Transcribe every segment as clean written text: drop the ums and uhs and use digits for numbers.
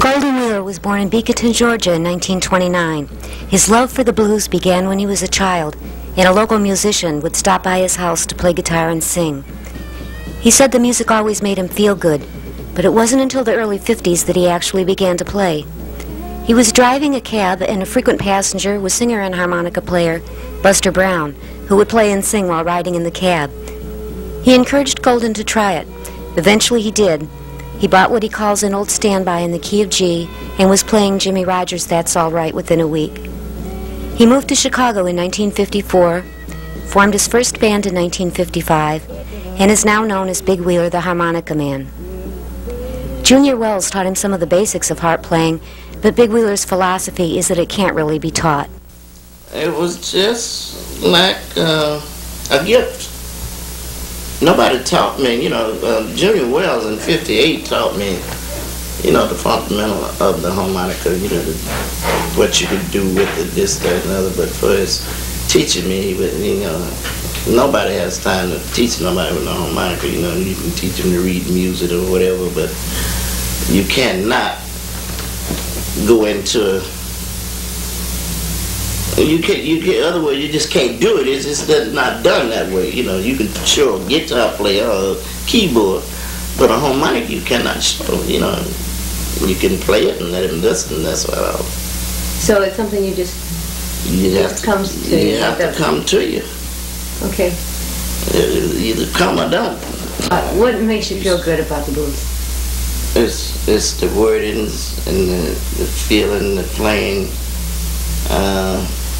Golden Wheeler was born in Beaconton, Georgia in 1929. His love for the blues began when he was a child, and a local musician would stop by his house to play guitar and sing. He said the music always made him feel good, but it wasn't until the early 50s that he actually began to play. He was driving a cab, and a frequent passenger was singer and harmonica player Buster Brown, who would play and sing while riding in the cab. He encouraged Golden to try it. Eventually he did. He bought what he calls an old standby in the key of G and was playing Jimmy Rogers' That's All Right within a week. He moved to Chicago in 1954, formed his first band in 1955, and is now known as Big Wheeler the Harmonica Man. Junior Wells taught him some of the basics of harp playing, but Big Wheeler's philosophy is that it can't really be taught. It was just like a gift. Nobody taught me, Junior Wells in '58 taught me, the fundamental of the harmonica, what you could do with it, this, that, and other. But for his teaching me, nobody has time to teach nobody with the harmonica, you can teach them to read music or whatever, but you cannot go into otherwise you just can't do it. It's just not done that way. You can show a guitar player or a keyboard, but a harmonica you cannot show. You can play it and let him listen. That's all. So it's something you have to come to you. Okay. Either come or don't. What makes you feel good about the blues? It's the wordings and the feeling, the playing.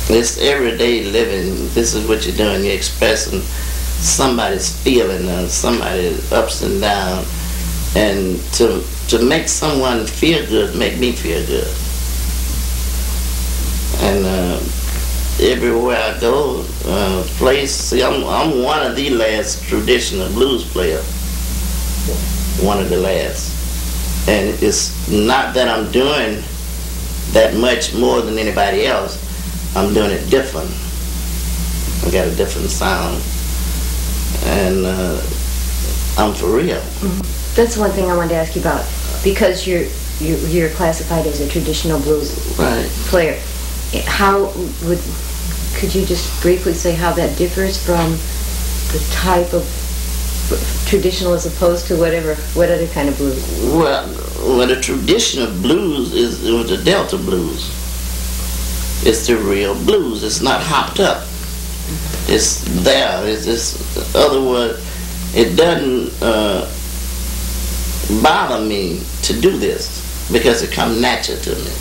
It's everyday living. This is what you're doing. You're expressing somebody's feeling, somebody's ups and downs, and to make someone feel good, make me feel good. And everywhere I go, I'm one of the last traditional blues players. One of the last, and it's not that I'm doing that much more than anybody else. I'm doing it different. I got a different sound, and I'm for real. Mm-hmm. That's one thing I wanted to ask you about, because you're classified as a traditional blues player. Could you just briefly say how that differs from the type of traditional as opposed to what other kind of blues? Well, the traditional blues is the Delta blues. It's the real blues. It's not hopped up. It's there. It's just, otherwise, it doesn't bother me to do this because it comes natural to me.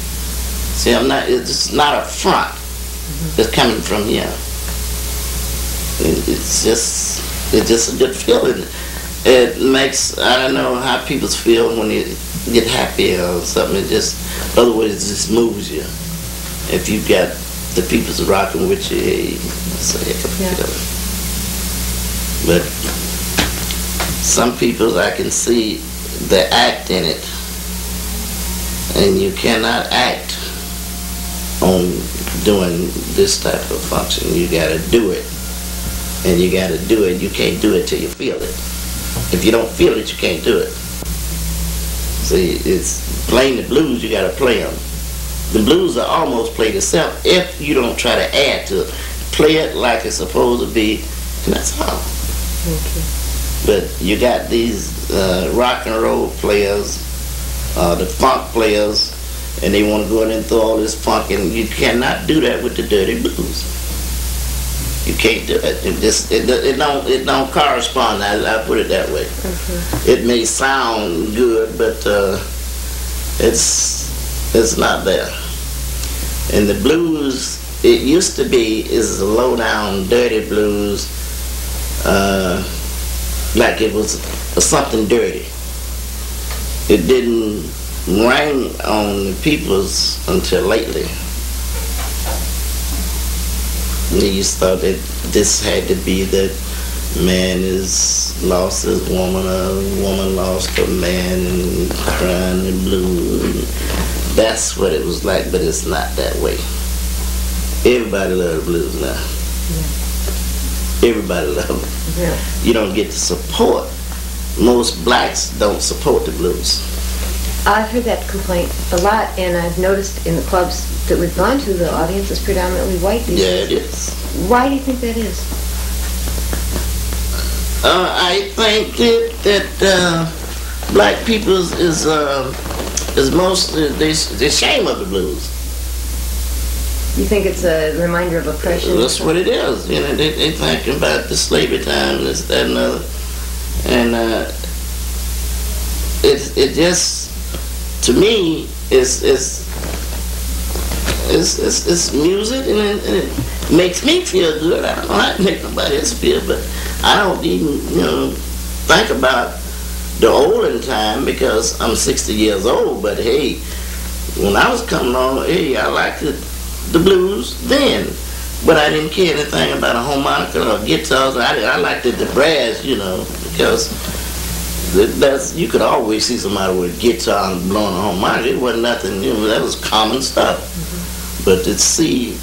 See, it's not a front. It's coming from here. It's just a good feeling. It makes, I don't know how people feel when you get happy or something. Otherwise it just moves you. If you've got the people's rocking with you, it's a heck of a feeling. But some people, I can see the act in it, and you cannot act on doing this type of function. You gotta do it. And you gotta do it. You can't do it till you feel it. If you don't feel it, you can't do it. See, it's playing the blues, you gotta play them. The blues are almost played itself if you don't try to add to it. Play it like it's supposed to be, and that's all. Okay. But you got these rock and roll players, the funk players, and they want to go in and throw all this funk, and you cannot do that with the dirty blues. You can't do it. It don't correspond. I put it that way. Okay. It may sound good, but it's not there. And the blues, it used to be, is a low down, dirty blues, like it was something dirty. It didn't ring on the peoples until lately. They used to thought that this had to be that man is lost his woman, or woman lost her man, and crying and blue. That's what it was like, but it's not that way. Everybody loves blues now. Yeah. Everybody loves it. Yeah. You don't get the support. Most blacks don't support the blues. I've heard that complaint a lot, and I've noticed in the clubs that we've gone to, the audience is predominantly white these days. Yeah, it is. Why do you think that is? I think that black people is most the shame of the blues. You think it's a reminder of oppression? That's what it is. You know, they think about the slavery time, this, that, and other, and it just, to me, it's music, and it makes me feel good. I don't know how to make nobody else feel, but I don't even, think about the olden time because I'm 60 years old. But hey, when I was coming on, hey, I liked the blues then, but I didn't care anything about a harmonica or guitars. I liked the brass, because you could always see somebody with a guitar and blowing a harmonica. It wasn't nothing, that was common stuff. Mm-hmm. But to see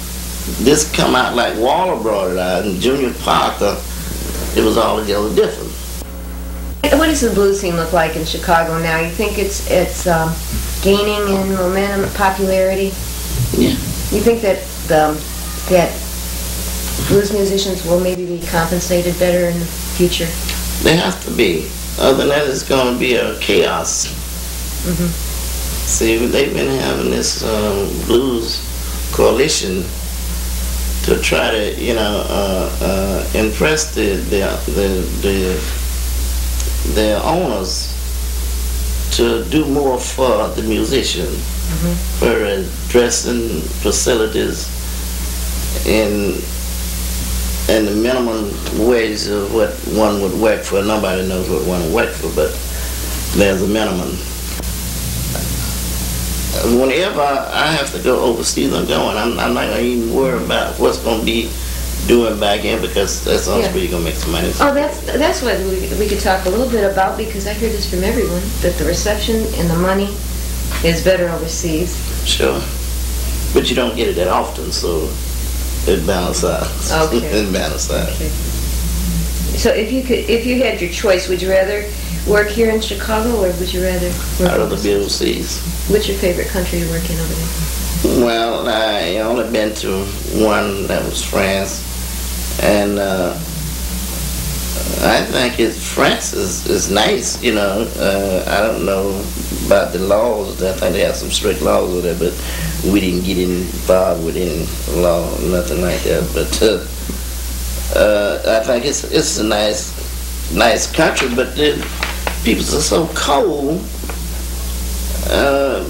this come out like Waller brought it out and Junior Parker, it was altogether different. What does the blues scene look like in Chicago now? You think it's gaining in momentum, popularity? Yeah. You think that that blues musicians will maybe be compensated better in the future? They have to be. Other than that, it's going to be a chaos. Mm-hmm. See, they've been having this blues coalition to try to, impress their owners to do more for the musician, mm-hmm. for dressing facilities and the minimum wage of what one would work for. Nobody knows what one would work for, but there's a minimum. Whenever I have to go overseas, I'm going. I'm not going to even worry about what's going to be doing back in, because that's the only way you're going to make some money. Oh, that's what we could talk a little bit about, because I hear this from everyone, that the reception and the money is better overseas. Sure. But you don't get it that often, so it balances out. Okay. It balances out. Okay. So if you had your choice, would you rather work here in Chicago, or would you rather work I'd rather be overseas. What's your favorite country to work in over there? Well, I only been to one, that was France, and I think France is nice, I don't know about the laws. I think they have some strict laws over there, but we didn't get involved with any law, nothing like that. But I think it's a nice country, but the people are so cold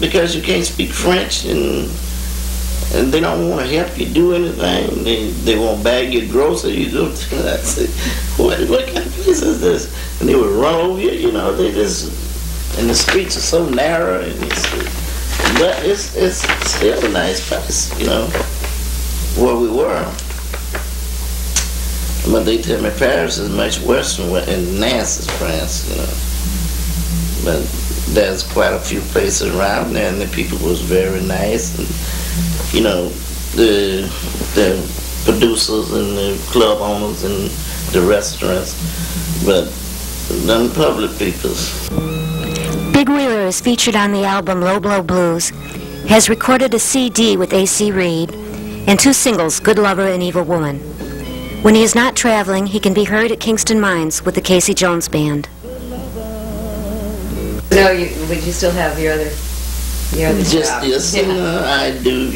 because you can't speak French, and they don't want to help you do anything. They won't bag your groceries. You go to, I say, what kind of place is this? And they would run over you. They just, and the streets are so narrow, and but it's still a nice place, where we were. But they tell me Paris is much worse than Nantes is France, But there's quite a few places around there, and the people was very nice, and the producers and the club owners and the restaurants, but none public peoples. Big Wheeler is featured on the album Low Blow Blues, has recorded a CD with A.C. Reed, and 2 singles, Good Lover and Evil Woman. When he is not traveling, he can be heard at Kingston Mines with the Casey Jones Band. No, would you still have your other job? Yes, I do,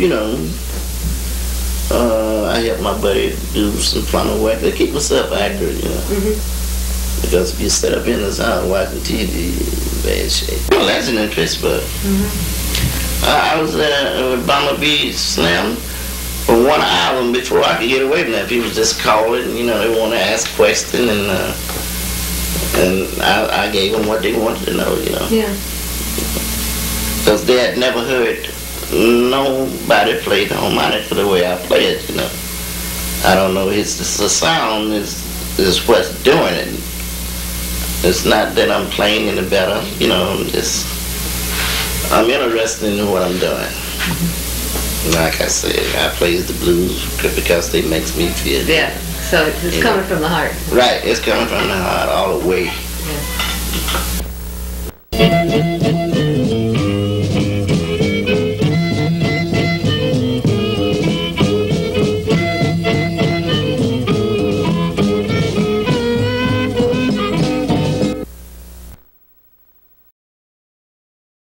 I help my buddy do some plumbing work to keep myself accurate, Mm-hmm. Because if you sit up in this house watching TV, bad shape. Well, that's an interest, but I was with Bama B Slim for 1 hour before I could get away from that. People just calling, they want to ask questions, and I gave them what they wanted to know, Yeah. Because they had never heard nobody play the harmonica the way I play it, I don't know, the sound is what's doing it. It's not that I'm playing any better, I'm interested in what I'm doing. Like I said, I play the blues because they makes me feel good. Yeah, so it's coming from the heart. Right, it's coming from the heart all the way. Yeah.